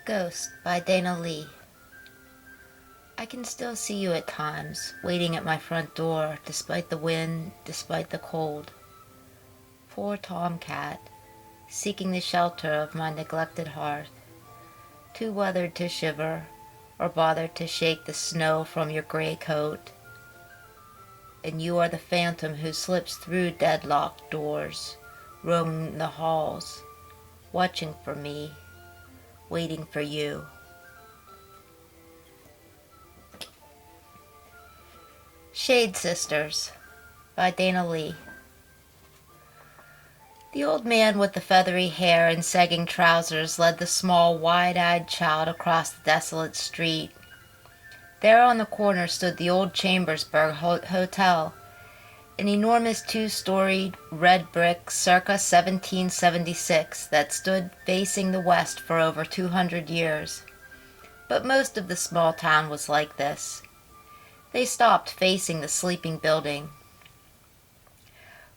Ghost by Dana Lee. I can still see you at times, waiting at my front door, despite the wind, despite the cold. Poor tomcat, seeking the shelter of my neglected hearth, too weathered to shiver, or bother to shake the snow from your gray coat. And you are the phantom who slips through deadlocked doors, roaming the halls, watching for me, waiting for you. Shade Sisters by Dana Lee. The old man with the feathery hair and sagging trousers led the small, wide-eyed child across the desolate street. There on the corner stood the old Chambersburg Hotel, an enormous two-storied red brick circa 1776 that stood facing the west for over 200 years. But most of the small town was like this. They stopped facing the sleeping building.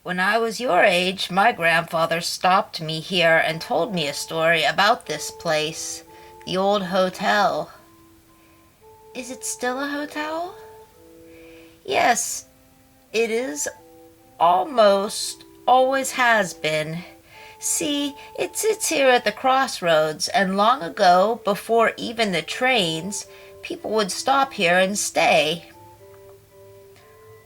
When I was your age, my grandfather stopped me here and told me a story about this place, the old hotel. Is it still a hotel? Yes, it is. Almost. Always has been. See, it sits here at the crossroads, and long ago, before even the trains, people would stop here and stay.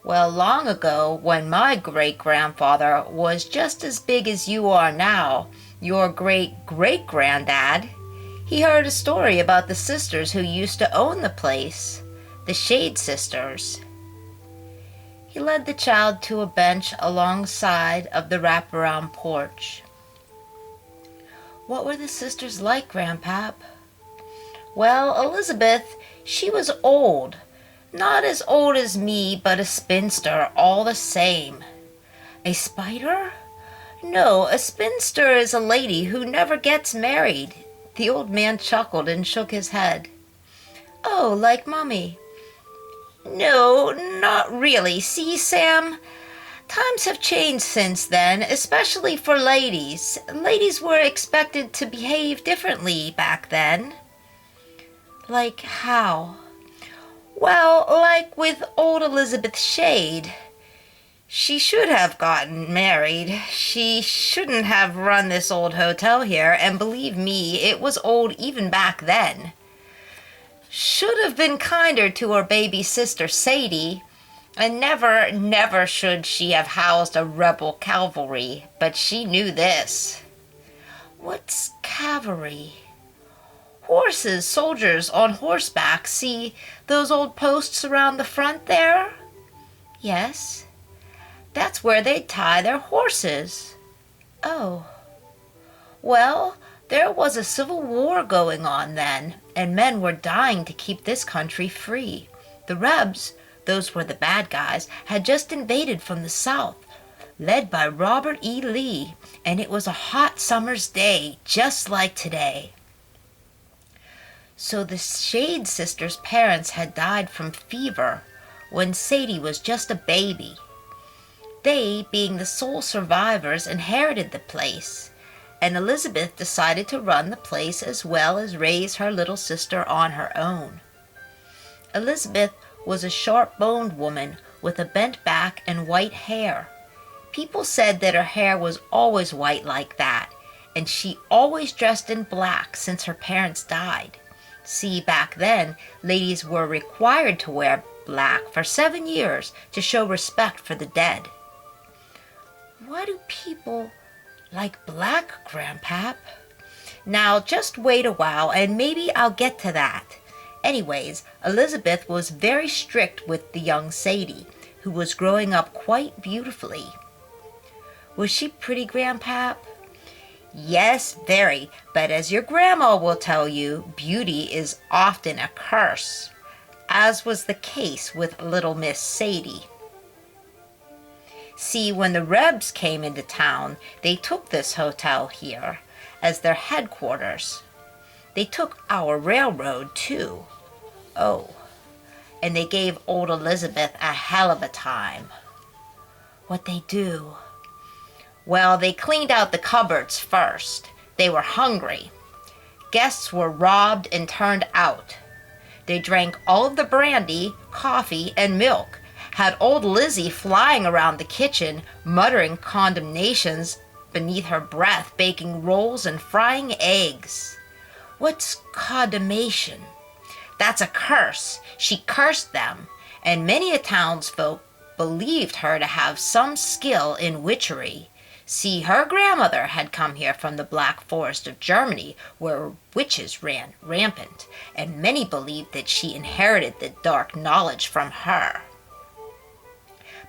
Well, long ago, when my great-grandfather was just as big as you are now, your great-great-granddad, he heard a story about the sisters who used to own the place, the Shade Sisters. He led the child to a bench alongside of the wraparound porch. What were the sisters like, Grandpap? Well, Elizabeth, she was old. Not as old as me, but a spinster all the same. A spider? No, a spinster is a lady who never gets married. The old man chuckled and shook his head. Oh, like Mummy. No, not really. See, Sam, times have changed since then, especially for ladies. Ladies were expected to behave differently back then. Like how? Well, like with old Elizabeth Shade. She should have gotten married. She shouldn't have run this old hotel here, and believe me, it was old even back then. Should have been kinder to her baby sister Sadie, and never should she have housed a rebel cavalry, but she knew this. What's cavalry? Horses, soldiers on horseback. See those old posts around the front there? Yes. That's where they'd tie their horses. Oh. Well, there was a civil war going on then, and men were dying to keep this country free. The Rebs, those were the bad guys, had just invaded from the south, led by Robert E. Lee, and it was a hot summer's day, just like today. So the Shade Sisters' parents had died from fever when Sadie was just a baby. They, being the sole survivors, inherited the place, and Elizabeth decided to run the place as well as raise her little sister on her own. Elizabeth was a sharp-boned woman with a bent back and white hair. People said that her hair was always white like that, and she always dressed in black since her parents died. See, back then, ladies were required to wear black for 7 years to show respect for the dead. Why do people like black, Grandpap? Now, just wait a while, and maybe I'll get to that. Anyways, Elizabeth was very strict with the young Sadie, who was growing up quite beautifully. Was she pretty, Grandpap? Yes, very, but as your grandma will tell you, beauty is often a curse, as was the case with little Miss Sadie. See, when the Rebs came into town, they took this hotel here as their headquarters. They took our railroad, too. Oh, and they gave old Elizabeth a hell of a time. What'd they do? Well, they cleaned out the cupboards first. They were hungry. Guests were robbed and turned out. They drank all of the brandy, coffee, and milk, had old Lizzie flying around the kitchen, muttering condemnations beneath her breath, baking rolls and frying eggs. What's condemnation? That's a curse. She cursed them, and many a townsfolk believed her to have some skill in witchery. See, her grandmother had come here from the Black Forest of Germany, where witches ran rampant, and many believed that she inherited the dark knowledge from her.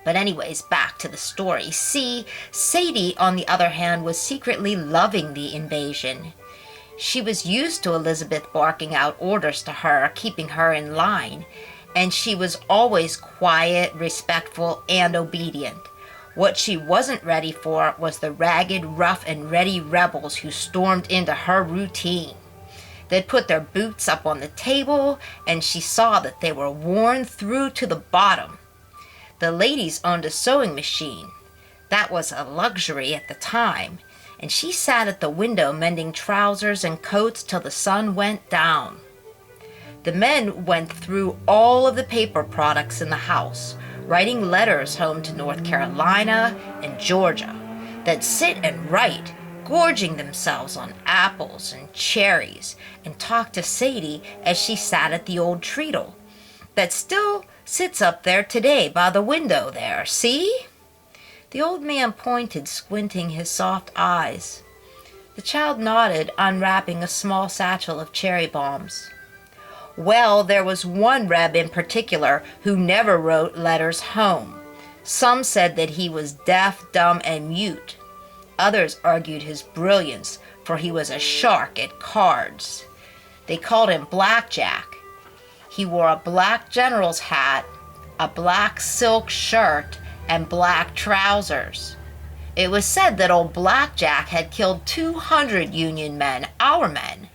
But anyways, back to the story. See, Sadie, on the other hand, was secretly loving the invasion. She was used to Elizabeth barking out orders to her, keeping her in line, and she was always quiet, respectful, and obedient. What she wasn't ready for was the ragged, rough, and ready rebels who stormed into her routine. They'd put their boots up on the table, and she saw that they were worn through to the bottom. The ladies owned a sewing machine. That was a luxury at the time, and she sat at the window mending trousers and coats till the sun went down. The men went through all of the paper products in the house, writing letters home to North Carolina and Georgia. They'd sit and write, gorging themselves on apples and cherries, and talk to Sadie as she sat at the old treadle that still sits up there today by the window there, see? The old man pointed, squinting his soft eyes. The child nodded, unwrapping a small satchel of cherry bombs. Well, there was one Reb in particular who never wrote letters home. Some said that he was deaf, dumb, and mute. Others argued his brilliance, for he was a shark at cards. They called him Blackjack. He wore a black general's hat, a black silk shirt, and black trousers. It was said that old Blackjack had killed 200 Union men, our men.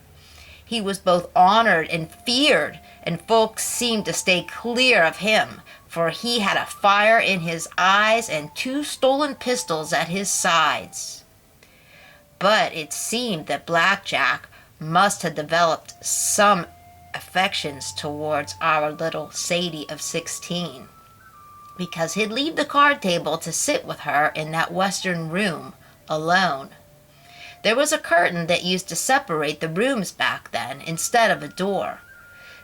He was both honored and feared, and folks seemed to stay clear of him, for he had a fire in his eyes and 2 stolen pistols at his sides. But it seemed that Blackjack must have developed some affections towards our little Sadie of 16, because he'd leave the card table to sit with her in that western room alone. There was a curtain that used to separate the rooms back then instead of a door.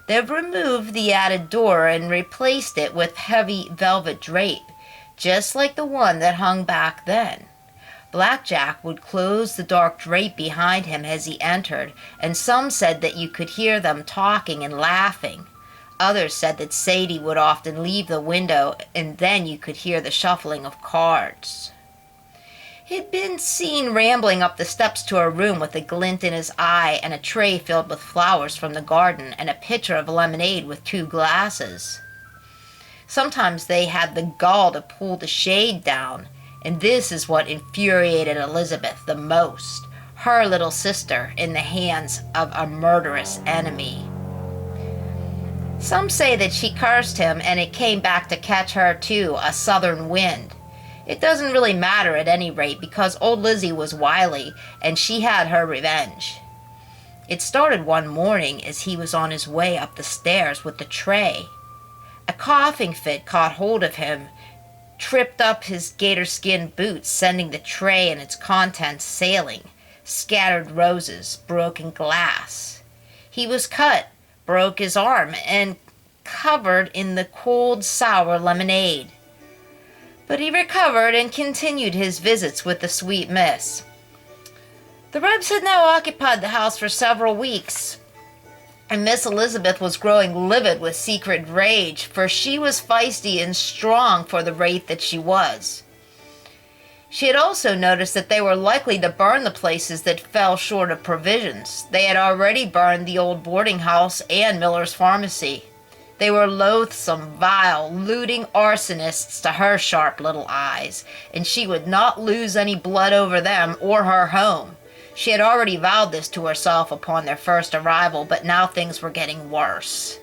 They've removed the added door and replaced it with heavy velvet drape, just like the one that hung back then. Blackjack would close the dark drape behind him as he entered, and some said that you could hear them talking and laughing. Others said that Sadie would often leave the window, and then you could hear the shuffling of cards. He'd been seen rambling up the steps to her room with a glint in his eye and a tray filled with flowers from the garden and a pitcher of lemonade with 2 glasses. Sometimes they had the gall to pull the shade down, and this is what infuriated Elizabeth the most, her little sister in the hands of a murderous enemy. Some say that she cursed him and it came back to catch her too, a southern wind. It doesn't really matter at any rate, because old Lizzie was wily and she had her revenge. It started one morning as he was on his way up the stairs with the tray. A coughing fit caught hold of him, tripped up his gator skin boots, sending the tray and its contents sailing. Scattered roses, broken glass. He was cut, broke his arm, and covered in the cold, sour lemonade. But he recovered and continued his visits with the sweet miss. The Rebs had now occupied the house for several weeks, and Miss Elizabeth was growing livid with secret rage, for she was feisty and strong for the wraith that she was. She had also noticed that they were likely to burn the places that fell short of provisions. They had already burned the old boarding house and Miller's pharmacy. They were loathsome, vile, looting arsonists to her sharp little eyes, and she would not lose any blood over them or her home. She had already vowed this to herself upon their first arrival, but now things were getting worse.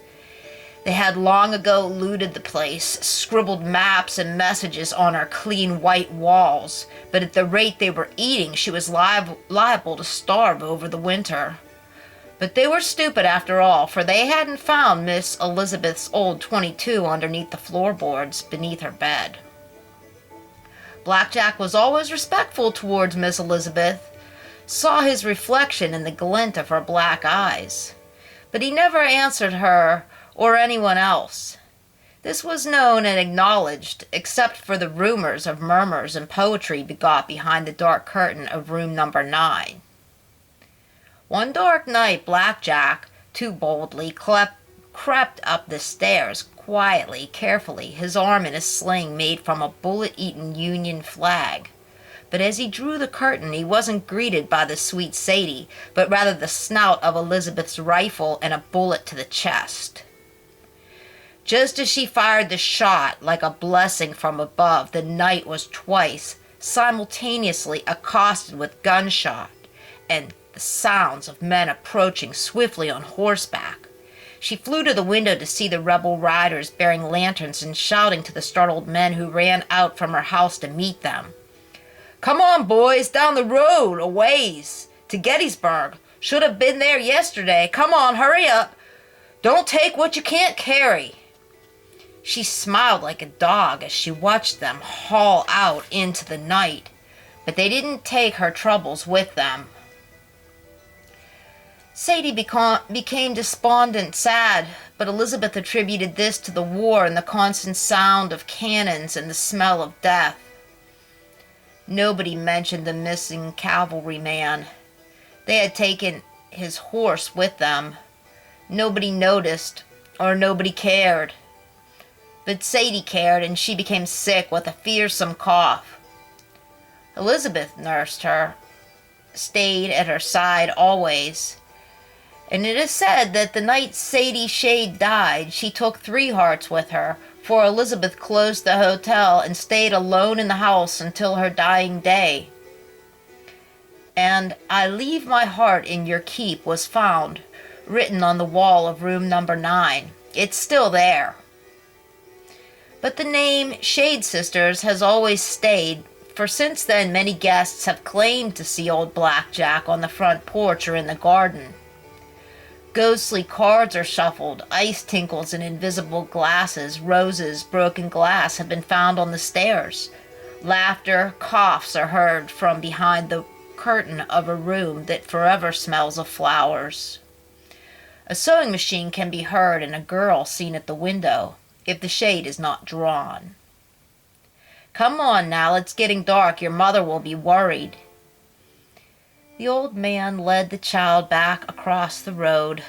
They had long ago looted the place, scribbled maps and messages on her clean white walls, but at the rate they were eating, she was liable to starve over the winter. But they were stupid after all, for they hadn't found Miss Elizabeth's old 22 underneath the floorboards beneath her bed. Black Jack was always respectful towards Miss Elizabeth, saw his reflection in the glint of her black eyes, but he never answered her or anyone else. This was known and acknowledged, except for the rumors of murmurs and poetry begot behind the dark curtain of room number 9. One dark night Black Jack, too boldly, crept up the stairs, quietly, carefully, his arm in a sling made from a bullet-eaten Union flag. But as he drew the curtain, he wasn't greeted by the sweet Sadie, but rather the snout of Elizabeth's rifle and a bullet to the chest. Just as she fired the shot, like a blessing from above, the night was twice, simultaneously accosted with gunshot and the sounds of men approaching swiftly on horseback. She flew to the window to see the rebel riders bearing lanterns and shouting to the startled men who ran out from her house to meet them. "Come on, boys, down the road, a ways, to Gettysburg. Should have been there yesterday. Come on, hurry up. Don't take what you can't carry." She smiled like a dog as she watched them haul out into the night, but they didn't take her troubles with them. Sadie became despondent, sad, but Elizabeth attributed this to the war and the constant sound of cannons and the smell of death. Nobody mentioned the missing cavalryman. They had taken his horse with them. Nobody noticed, or nobody cared. But Sadie cared, and she became sick with a fearsome cough. Elizabeth nursed her, stayed at her side always. And it is said that the night Sadie Shade died, she took 3 hearts with her, for Elizabeth closed the hotel and stayed alone in the house until her dying day. And "I leave my heart in your keep" was found, written on the wall of room number 9. It's still there. But the name Shade Sisters has always stayed, for since then many guests have claimed to see old Black Jack on the front porch or in the garden. Ghostly cards are shuffled, ice tinkles in invisible glasses, roses, broken glass have been found on the stairs. Laughter, coughs are heard from behind the curtain of a room that forever smells of flowers. A sewing machine can be heard and a girl seen at the window, if the shade is not drawn. "Come on now, it's getting dark. Your mother will be worried." The old man led the child back across the road.